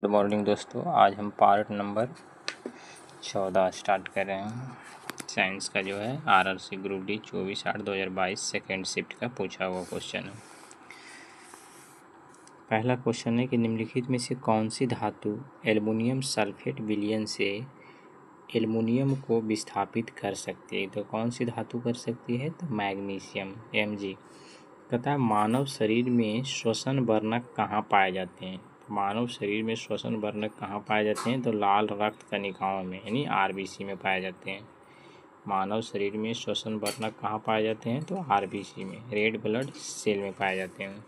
Good morning दोस्तों, आज हम पार्ट नंबर 14 स्टार्ट कर रहे हैं। साइंस का जो है RRC group D 24/8/2022 second shift का पूछा हुआ क्वेश्चन है। पहला क्वेश्चन है कि निम्नलिखित में से कौन सी धातु एल्युमिनियम सल्फेट विलयन से एल्युमिनियम को विस्थापित कर सकती है। तो कौन सी धातु कर सकती है? तो मैग्नीशियम Mg। तथा मानव शरीर में श्वसन वर्णक कहाँ पाए जाते हैं? मानव शरीर में श्वसन वर्णक कहाँ पाए जाते हैं? तो लाल रक्त कणिकाओं में यानी आरबीसी में पाए जाते हैं। मानव शरीर में श्वसन वर्णक कहाँ पाए जाते हैं? तो आरबीसी में, रेड ब्लड सेल में पाए जाते हैं।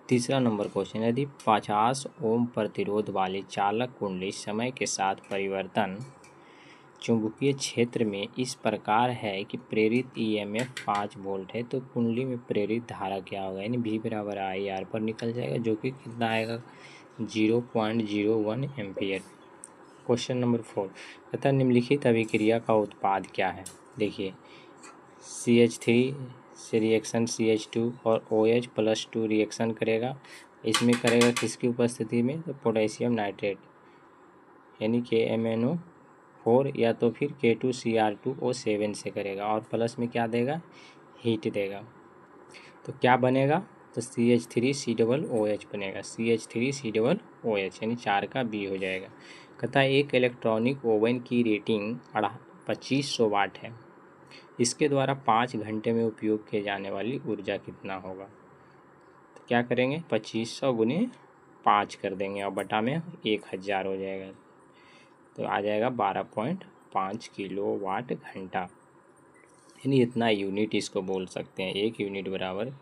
तीसरा नंबर क्वेश्चन, यदि 50 ओम प्रतिरोध वाली चालक कुंडली समय के साथ परिवर्तन चुंबकीय क्षेत्र में इस प्रकार है कि प्रेरित ईएमएफ 5 वोल्ट है, तो कुंडली में प्रेरित धारा क्या होगा? यानी V बराबर IR पर निकल जाएगा, जो कि कितना आएगा? 0.01 एम्पियर। क्वेश्चन नंबर 4, तथा निम्नलिखित अभिक्रिया का उत्पाद क्या है? देखिए, CH3 से रिएक्शन CH2 और OH+2 रिएक्शन करेगा। इसमें करेगा किसकी उपस्थिति में? तो पोटेशियम नाइट्रेट यानी KMnO4 या तो फिर K2Cr2O7 से करेगा, और प्लस में क्या देगा? हीट देगा। तो क्या बनेगा? तो CH3COOH बनेगा, CH3COOH यानी 4 का B हो जाएगा। कहता है एक इलेक्ट्रॉनिक ओवन की रेटिंग 2500 वाट है, इसके द्वारा 5 घंटे में उपयोग किए जाने वाली ऊर्जा कितना होगा? तो क्या करेंगे? 2500 गुने 5 कर देंगे और बटा में 1000 हो जाएगा, तो आ जाएगा 12.5 किलोवाट घंटा, यानी इतना यूनिट इसको बोल सकते हैं। एक यूनिट बराबर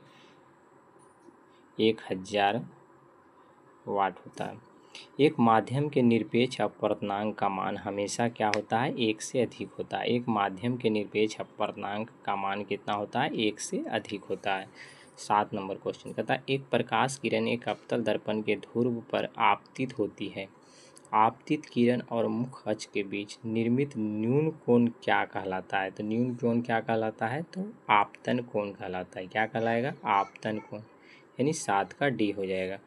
1000 वाट होता है। एक माध्यम के निरपेक्ष अपवर्तनांक का मान हमेशा क्या होता है? 1 से अधिक होता है। एक माध्यम के निरपेक्ष अपवर्तनांक का मान कितना होता है? 1 से अधिक होता है। 7 नंबर क्वेश्चन कहता है एक प्रकाश किरण एक अवतल दर्पण के ध्रुव पर आपतित होती है। आपतित किरण और मुख्य अक्ष के बीच निर्मित न्यून कोण क्या कहलाता है? तो न्यून कोण क्या कहलाता है? तो आपतन कोण कहलाता है। क्या कहलाएगा? आपतन कोण, यानी 7 का D हो जाएगा।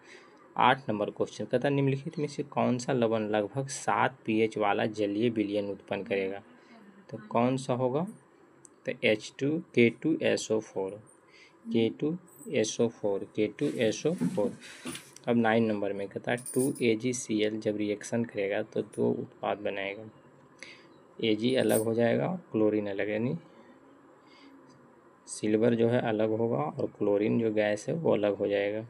8 नंबर क्वेश्चन कहता है निम्नलिखित में से कौन सा लवण लगभग 7 pH वाला जलीय विलयन उत्पन्न करेगा? तो कौन सा होगा? तो K2SO4 K2SO4। अब 9 नंबर में कहता है 2AgCl जब रिएक्शन करेगा तो 2 उत्पाद बनाएगा। Ag अलग हो जाएगा और क्लोरीन अलग, यानी सिल्वर जो है अलग होगा और क्लोरीन जो गैस है वो अलग हो जाएगा,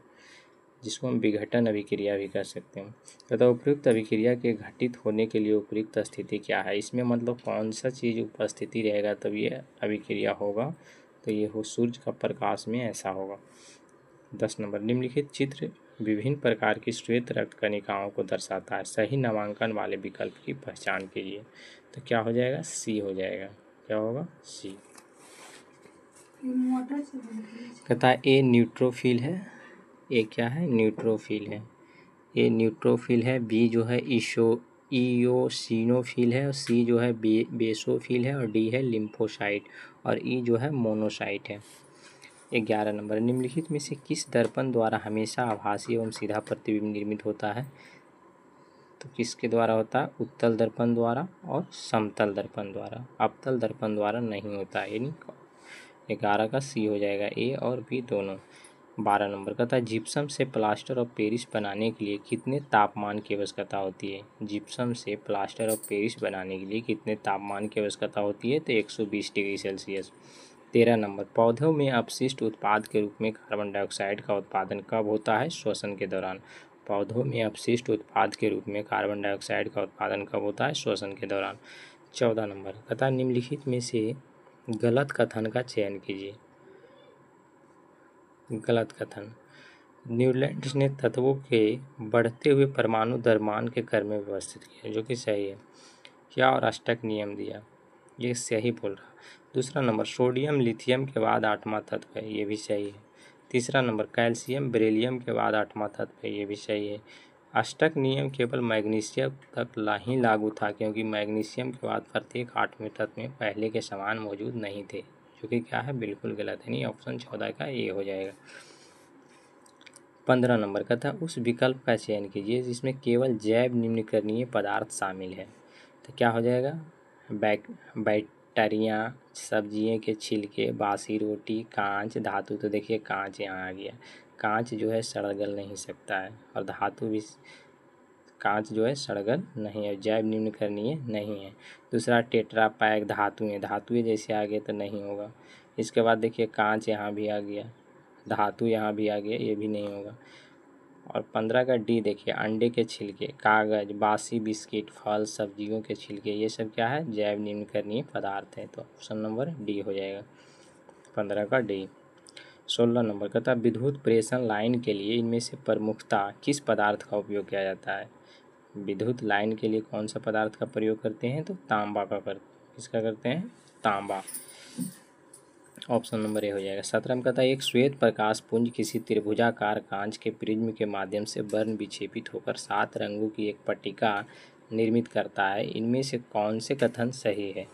जिसको हम विघटन अभिक्रिया भी कह सकते हैं। तथा उपयुक्त अभिक्रिया के घटित होने के लिए उपयुक्त स्थिति क्या है? इसमें मतलब कौन सा चीज़ उपस्थिति रहेगा तब ये अभिक्रिया होगा? तो ये हो सूर्य का प्रकाश में ऐसा होगा। 10 नंबर निम्नलिखित चित्र विभिन्न प्रकार की श्वेत रक्त कणिकाओं को दर्शाता है, सही नामांकन वाले विकल्प की पहचान कीजिए। तो क्या हो जाएगा? C हो जाएगा। क्या होगा? C। कहता है A न्यूट्रोफिल है, A क्या है? न्यूट्रोफिल है। A न्यूट्रोफिल है, B जो है इयोसिनोफिल है, और C जो है बेसोफिल है, और D है लिम्फोसाइट, और E जो है मोनोसाइट है। 11 नंबर निम्नलिखित में से किस दर्पण द्वारा हमेशा आभासी एवं सीधा प्रतिबिंब निर्मित होता है? तो किसके द्वारा होता है? उत्तल दर्पण द्वारा और समतल दर्पण द्वारा, अवतल दर्पण द्वारा नहीं होता है, यानी 11 का C हो जाएगा, A और B दोनों। 12 नंबर का था जिप्सम से प्लास्टर ऑफ पेरिस बनाने के लिए कितने तापमान की आवश्यकता होती है? जिप्सम से प्लास्टर ऑफ पेरिस बनाने के लिए कितने तापमान की आवश्यकता होती है? तो 120 डिग्री सेल्सियस। 13 नंबर पौधों में अपशिष्ट उत्पाद के रूप में कार्बन डाइऑक्साइड का उत्पादन कब होता है? श्वसन के दौरान। पौधों में अपशिष्ट उत्पाद के रूप में कार्बन डाइऑक्साइड का उत्पादन कब होता है? श्वसन के दौरान। 14 नंबर तथा निम्नलिखित में से गलत कथन का चयन कीजिए। गलत कथन, न्यूलैंड्स ने तत्वों के बढ़ते हुए परमाणु द्रव्यमान के क्रम में व्यवस्थित किया, जो कि सही है। क्या और अष्टक नियम दिया, ये सही बोल रहा। दूसरा नंबर सोडियम लिथियम के बाद 8वां तत्व है, ये भी सही है। तीसरा नंबर कैल्शियम बेरिलियम के बाद 8वां तत्व है, ये भी सही है। अष्टक नियम केवल मैग्नीशियम तक ही लागू था, क्योंकि मैग्नीशियम के बाद प्रत्येक 8वें तत्व में पहले के समान मौजूद नहीं थे, जो कि क्या है? बिल्कुल गलत है, नहीं। ऑप्शन 14 का A हो जाएगा। 15 नंबर का था, उस विकल्प का चयन कीजिए जिसमें केवल जैव निम्नकरणीय पदार्थ शामिल है। तो क्या हो जाएगा? बैक्टीरिया, सब्जियों के छिलके, बासी रोटी, कांच, धातु। तो देखिए कांच यहाँ आ गया। कांच जो है सड़गल नहीं सकता है, और धातु भी, कांच जो है सड़गल नहीं है, जैव निम्नकरणीय नहीं है। दूसरा टेट्रा पैक, धातुएं, धातुएं जैसे आ गए तो नहीं होगा। इसके बाद देखिए कांच यहाँ भी आ गया, धातु यहाँ भी आ गया, ये भी नहीं होगा। और 15 का डी देखिए, अंडे के छिलके, कागज, बासी बिस्किट, फल, सब्जियों के छिलके, ये सब क्या है? जैव निम्नकरणीय पदार्थ है। तो ऑप्शन नंबर डी हो जाएगा 15 का डी। 16 नंबर का था, विद्युत प्रेषण लाइन के लिए इनमें से प्रमुखता किस पदार्थ का उपयोग किया जाता है? विद्युत लाइन के लिए कौन सा पदार्थ का प्रयोग करते हैं? तो तांबा का किसका करते हैं? तांबा। ऑप्शन नंबर ए हो जाएगा। 17 में कहता है, एक श्वेत प्रकाश पुंज किसी त्रिभुजाकार कांच के प्रिज्म के माध्यम से वर्ण विक्षेपित होकर 7 रंगों की एक पट्टिका निर्मित करता है। इनमें से कौन से कथन सही है?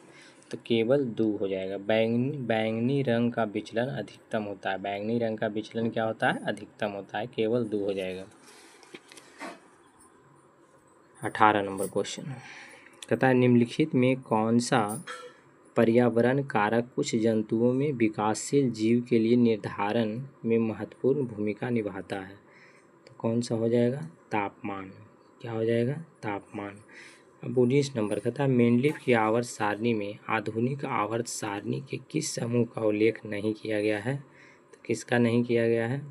तो केवल दो हो जाएगा। बैंगनी रंग का विचलन अधिकतम होता है। बैंगनी रंग का विचलन क्या होता है? अधिकतम होता है। केवल दो हो जाएगा। 18 नंबर क्वेश्चन कहता है, निम्नलिखित में कौन सा पर्यावरण कारक कुछ जंतुओं में विकासशील जीव के लिए निर्धारण में महत्वपूर्ण भूमिका निभाता है? तो कौन सा हो जाएगा? तापमान। क्या हो जाएगा? तापमान। अब 19 नंबर का था, मेंडलीव की आवर्त सारणी में आधुनिक आवर्त सारणी के किस समूह का उल्लेख नहीं किया गया है? तो किसका नहीं किया गया है?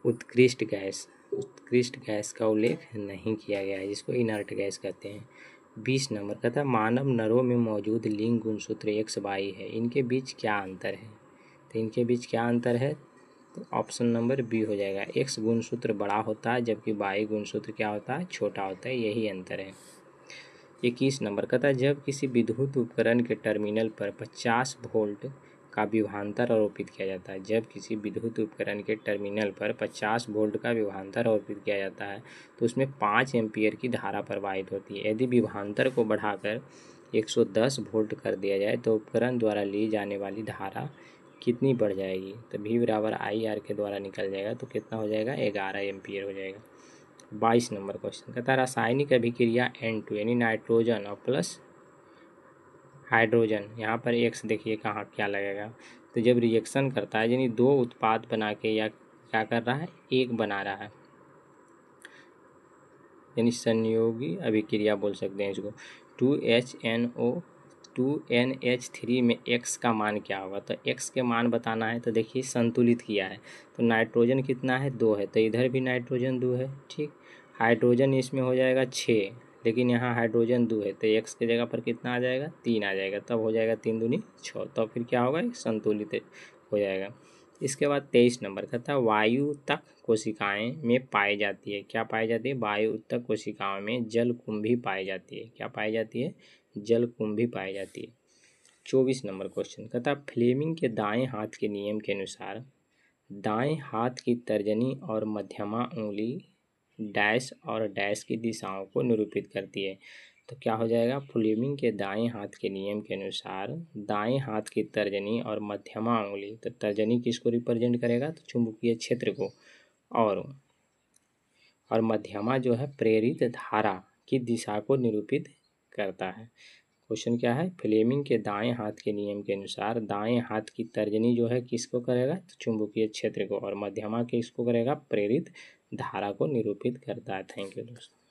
उत्कृष्ट गैस। उत्कृष्ट गैस का उल्लेख नहीं किया गया है, जिसको इनर्ट गैस कहते हैं। 20 नंबर का था, मानव नरों में मौजूद लिंग गुणसूत्र XY है, इनके बीच क्या अंतर है? तो इनके बीच क्या अंतर है? तो ऑप्शन नंबर बी हो जाएगा। X गुणसूत्र बड़ा होता है जबकि Y गुणसूत्र क्या होता है? छोटा होता है, यही अंतर है। 21 नंबर का था, जब किसी विद्युत उपकरण के टर्मिनल पर 50 वोल्ट का विभवांतर आरोपित किया जाता है, जब किसी विद्युत उपकरण के टर्मिनल पर 50 वोल्ट का विभवांतर आरोपित किया जाता है तो उसमें 5 एम्पीयर की धारा प्रवाहित होती है। यदि विभवांतर को बढ़ाकर 110 वोल्ट कर दिया जाए तो उपकरण द्वारा ली जाने वाली धारा कितनी बढ़ जाएगी? तो V बराबर IR के द्वारा निकल जाएगा, तो कितना हो जाएगा? 11 एम्पीयर हो जाएगा। 22 नंबर क्वेश्चन कहता है, रासायनिक अभिक्रिया N2 यानी नाइट्रोजन और प्लस हाइड्रोजन, यहाँ पर X देखिए कहाँ क्या लगेगा। तो जब रिएक्शन करता है यानी दो उत्पाद बना के या क्या कर रहा है? एक बना रहा है, यानी संयोगी अभिक्रिया बोल सकते हैं इसको। 2NH3 में X का मान क्या होगा? तो X के मान बताना है। तो देखिए संतुलित किया है, तो नाइट्रोजन कितना है? 2 है, तो इधर भी नाइट्रोजन 2 है। ठीक, हाइड्रोजन इसमें हो जाएगा 6, लेकिन यहाँ हाइड्रोजन 2 है, तो X की जगह पर कितना आ जाएगा? 3 आ जाएगा, तब हो जाएगा 3 दूनी 6, तो फिर क्या होगा? संतुलित हो जाएगा। इसके बाद 23 नंबर का था, वायु तक कोशिकाएं में पाई जाती है। क्या पाई जाती है? वायु तक कोशिकाओं में जल कुंभी पाई जाती है। क्या पाई जाती है? जल कुंभी पाई जाती है। 24 नंबर क्वेश्चन का था, फ्लेमिंग के दाएं हाथ के नियम के अनुसार दाएं हाथ की तर्जनी और मध्यमा उंगली डैश और डैश की दिशाओं को निरूपित करती है। तो क्या हो जाएगा? फ्लेमिंग के दाएं हाथ के नियम के अनुसार दाएं हाथ की तर्जनी और मध्यमा उंगली, तो तर्जनी किसको रिप्रेजेंट करेगा? तो चुंबकीय क्षेत्र को, और मध्यमा जो है प्रेरित धारा की दिशा को निरूपित करता है। क्वेश्चन क्या है? फ्लेमिंग के दाएं हाथ के नियम के अनुसार दाएं हाथ की तर्जनी जो है किसको करेगा? तो चुंबकीय क्षेत्र को, और मध्यमा किसको करेगा? प्रेरित धारा को निरूपित करता है। थैंक यू दोस्तों।